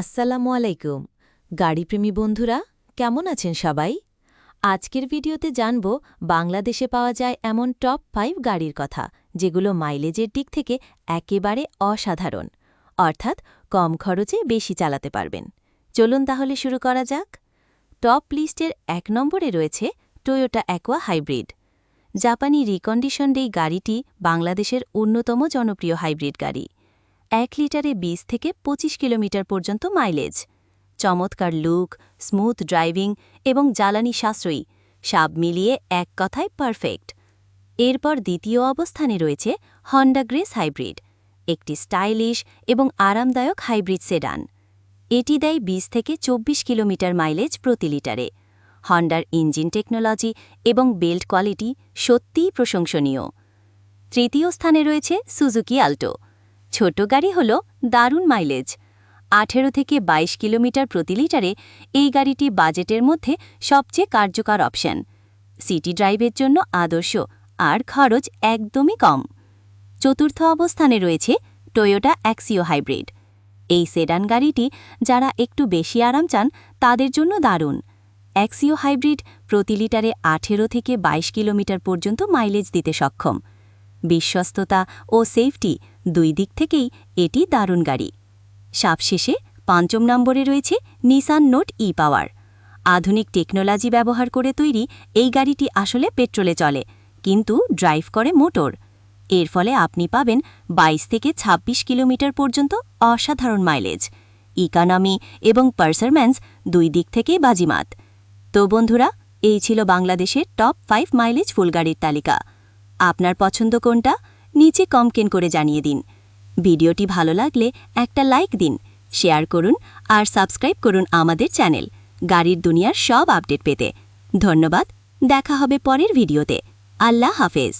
আসসালামু আলাইকুম গাড়িপ্রেমী বন্ধুরা কেমন আছেন সবাই আজকের ভিডিওতে জানব বাংলাদেশে পাওয়া যায় এমন টপ 5 গাড়ির কথা যেগুলো মাইলেজের দিক থেকে একেবারে অসাধারণ অর্থাৎ কম খরচে বেশি চালাতে পারবেন চলুন তাহলে শুরু করা যাক টপ লিস্টের 1 নম্বরে রয়েছে টয়োটা অ্যাকোয়া হাইব্রিড জাপানি রিকন্ডিশনড এই গাড়িটি বাংলাদেশের অন্যতম জনপ্রিয় হাইব্রিড গাড়ি 1 লিটারে 20 থেকে 25 কিলোমিটার পর্যন্ত মাইলেজ চমৎকার লুক স্মুথ ড্রাইভিং এবং জ্বালানি সাশ্রয়ী সব মিলিয়ে এক কথায় পারফেক্ট এরপর দ্বিতীয় অবস্থানে রয়েছে হন্ডা গ্রেস হাইব্রিড একটি স্টাইলিশ এবং আরামদায়ক হাইব্রিড সেডান এটি দেয় 20 থেকে 24 কিলোমিটার মাইলেজ প্রতি লিটারে হন্ডার ইঞ্জিন টেকনোলজি এবং বেল্ট কোয়ালিটি সত্যিই প্রশংসনীয় তৃতীয় স্থানে রয়েছে সুজুকি আল্টো ছোট গাড়ি হল দারুণ মাইলেজ 18 থেকে 22 কিলোমিটার প্রতি লিটারে এই গাড়িটি বাজেটের মধ্যে সবচেয়ে কার্যকর অপশন সিটি ড্রাইভের জন্য আদর্শ আর খরচ একদমই কম চতুর্থ অবস্থানে রয়েছে টয়োটা অ্যাক্সিও হাইব্রিড এই সেডান গাড়িটি যারা একটু বেশি আরাম চান তাদের জন্য দারুণ অ্যাক্সিও হাইব্রিড প্রতি লিটারে 18 থেকে 22 কিলোমিটার পর্যন্ত মাইলেজ দিতে সক্ষম বিশ্বস্ততা ও সেফটি দুই দিক থেকেই এটি দারুণ গাড়ি সবশেষে 5 নম্বরে রয়েছে নিসান নোট ই পাওয়ার আধুনিক টেকনোলজি ব্যবহার করে তৈরি এই গাড়িটি আসলে পেট্রোলে চলে কিন্তু ড্রাইভ করে মোটর এর ফলে আপনি পাবেন 22 থেকে 26 কিলোমিটার পর্যন্ত অসাধারণ মাইলেজ ইকোনমি এবং পারফরম্যান্স দুই দিক থেকেই বাজিমাত তো বন্ধুরা এই ছিল বাংলাদেশের টপ 5 মাইলেজ ফুল গাড়ির তালিকা আপনার পছন্দ কোনটা নিচে কমেন্ট করে জানিয়ে দিন ভিডিওটি ভালো লাগলে একটা লাইক দিন শেয়ার করুন আর সাবস্ক্রাইব করুন আমাদের চ্যানেল গাড়ির দুনিয়ার সব আপডেট পেতে ধন্যবাদ দেখা হবে পরের ভিডিওতে আল্লাহ হাফেজ